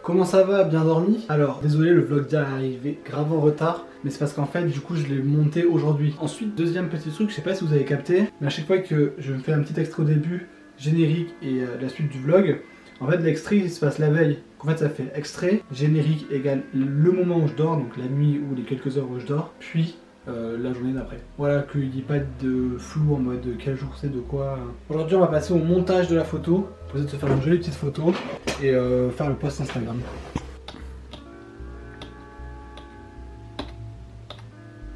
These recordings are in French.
Comment ça va? Bien dormi? Alors, désolé, le vlog d'hier est arrivé grave en retard, mais c'est parce qu'en fait, du coup, je l'ai monté aujourd'hui. Ensuite, deuxième petit truc, je sais pas si vous avez capté, mais à chaque fois que je me fais un petit extrait au début, générique et la suite du vlog, en fait, l'extrait, il se passe la veille. En fait, ça fait extrait, générique égale le moment où je dors, donc la nuit ou les quelques heures où je dors, puis la journée d'après. Voilà, qu'il n'y ait pas de flou en mode quel jour c'est de quoi. Aujourd'hui, on va passer au montage de la photo, pour essayer de se faire une jolie petite photo et faire le post Instagram.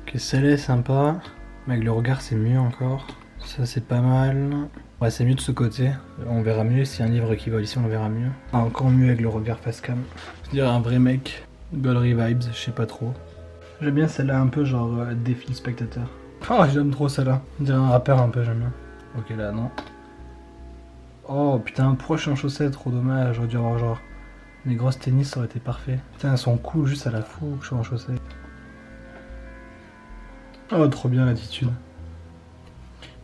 Ok, celle-là est sympa, mais avec le regard c'est mieux encore. Ça c'est pas mal. Ouais, c'est mieux de ce côté. On verra mieux s'il y a un livre qui vole ici, on le verra mieux. Ah, encore mieux avec le regard face cam. Je dirais un vrai mec. Gallery vibes, je sais pas trop. J'aime bien celle-là un peu genre défi le spectateur. Oh, j'aime trop celle-là. On dirait un rappeur un peu, j'aime bien. Ok, là non. Oh putain, pourquoi je suis en chaussettes? Trop dommage, j'aurais dû avoir genre des grosses tennis, ça aurait été parfait. Putain, elles sont cool, juste à la fou que je sois en chaussettes. Oh, trop bien l'attitude.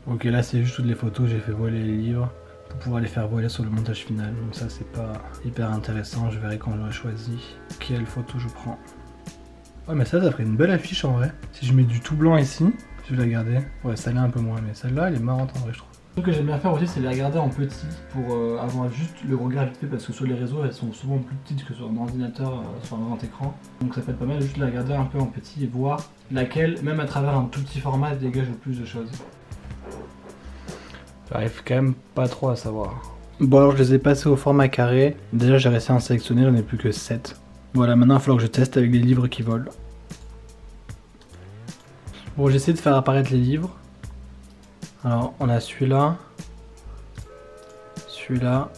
Ok, là c'est juste toutes les photos, j'ai fait voler les livres pour pouvoir les faire voler sur le montage final. Donc ça c'est pas hyper intéressant, je verrai quand j'aurai choisi quelle photo je prends. Ouais, mais ça ferait une belle affiche en vrai. Si je mets du tout blanc ici, je vais la garder. Ouais, celle-là un peu moins, mais celle-là elle est marrante en vrai, je trouve. Ce que j'aime bien faire aussi, c'est les regarder en petit pour avoir juste le regard vite fait, parce que sur les réseaux elles sont souvent plus petites que sur un ordinateur, sur un grand écran. Donc ça peut être pas mal de juste les regarder un peu en petit et voir laquelle, même à travers un tout petit format, dégage le plus de choses. J'arrive quand même pas trop à savoir. Bon, alors je les ai passés au format carré. Déjà j'ai réussi à en sélectionner, j'en ai plus que 7. Voilà, maintenant il va falloir que je teste avec des livres qui volent. Bon, j'essaie de faire apparaître les livres. Alors on a celui-là, celui-là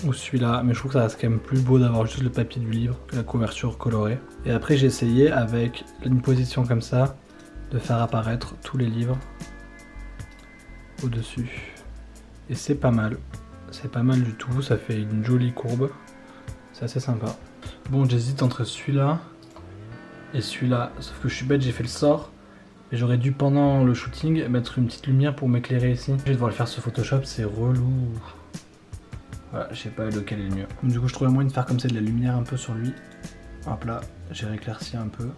ou celui-là, mais je trouve que ça reste quand même plus beau d'avoir juste le papier du livre que la couverture colorée. Et après j'ai essayé avec une position comme ça de faire apparaître tous les livres au-dessus. Et c'est pas mal du tout, ça fait une jolie courbe, c'est assez sympa. Bon, j'hésite entre celui-là et celui-là, sauf que je suis bête, j'ai fait le sort. Et j'aurais dû pendant le shooting mettre une petite lumière pour m'éclairer ici. Je vais devoir le faire sur Photoshop, c'est relou. Voilà, je sais pas lequel est le mieux. Du coup je trouvais moyen de faire comme ça de la lumière un peu sur lui. Hop là, j'ai rééclairci un peu.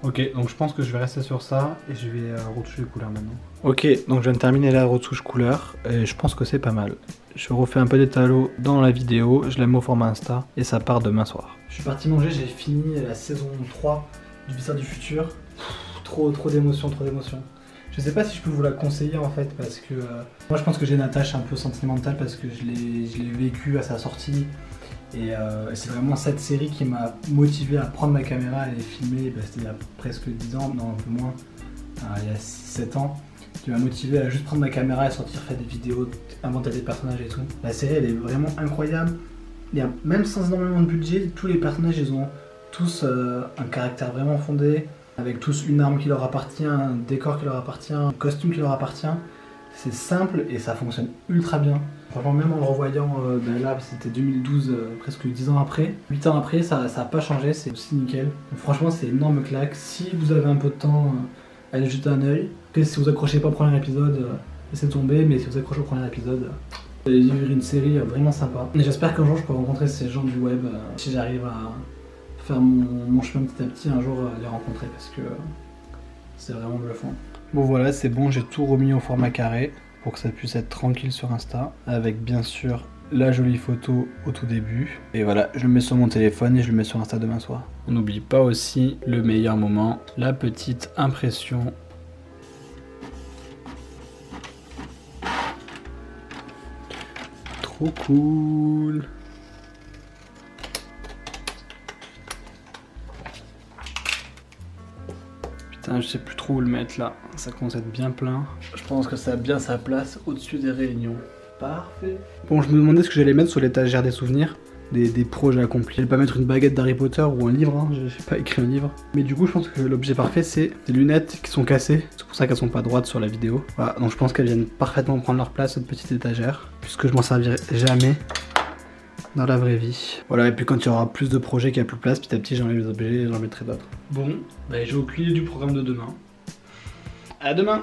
Ok, donc je pense que je vais rester sur ça et je vais retoucher les couleurs maintenant. Ok, donc je viens de terminer la retouche couleur et je pense que c'est pas mal. Je refais un peu d'étalo dans la vidéo, je la mets au format Insta et ça part demain soir. Je suis parti manger, j'ai fini la saison 3 du Vista du Futur. Trop d'émotions, trop d'émotions. Je sais pas si je peux vous la conseiller en fait parce que moi je pense que j'ai une attache un peu sentimentale parce que je l'ai vécu à sa sortie. Et c'est vraiment cette série qui m'a motivé à prendre ma caméra et les filmer, c'était il y a presque 10 ans, non un peu moins, il y a 6-7 ans, qui m'a motivé à juste prendre ma caméra et sortir faire des vidéos, inventer des personnages et tout. La série elle est vraiment incroyable, même sans énormément de budget, tous les personnages ils ont tous un caractère vraiment fondé, avec tous une arme qui leur appartient, un décor qui leur appartient, un costume qui leur appartient. C'est simple et ça fonctionne ultra bien. Franchement, même en le revoyant, là c'était 2012, presque 10 ans après. 8 ans après, ça n'a pas changé, c'est aussi nickel. Donc, franchement, c'est une énorme claque. Si vous avez un peu de temps, allez jeter un oeil. Si vous accrochez pas au premier épisode, laissez tomber. Mais si vous accrochez au premier épisode, vous allez vivre une série vraiment sympa. Et j'espère qu'un jour je peux rencontrer ces gens du web. Si j'arrive à faire mon chemin petit à petit, un jour les rencontrer parce que c'est vraiment bluffant. Bon voilà, c'est bon, j'ai tout remis au format carré pour que ça puisse être tranquille sur Insta, avec bien sûr la jolie photo au tout début. Et voilà, je le mets sur mon téléphone et je le mets sur Insta demain soir. On n'oublie pas aussi le meilleur moment, la petite impression. Trop cool. Putain, je sais plus trop où le mettre là, ça commence à être bien plein. Je pense que ça a bien sa place au-dessus des réunions. Parfait. Bon, je me demandais ce que j'allais mettre sur l'étagère des souvenirs, des projets accomplis. Je vais pas mettre une baguette d'Harry Potter ou un livre, hein. J'ai pas écrit un livre. Mais du coup, je pense que l'objet parfait, c'est des lunettes qui sont cassées. C'est pour ça qu'elles sont pas droites sur la vidéo. Voilà, donc je pense qu'elles viennent parfaitement prendre leur place, cette petite étagère, puisque je m'en servirai jamais dans la vraie vie. Voilà, et puis quand il y aura plus de projets qui a plus de place, petit à petit j'enlève les objets et j'en mettrai d'autres. Bon, bah, j'ai aucune idée du programme de demain. À demain!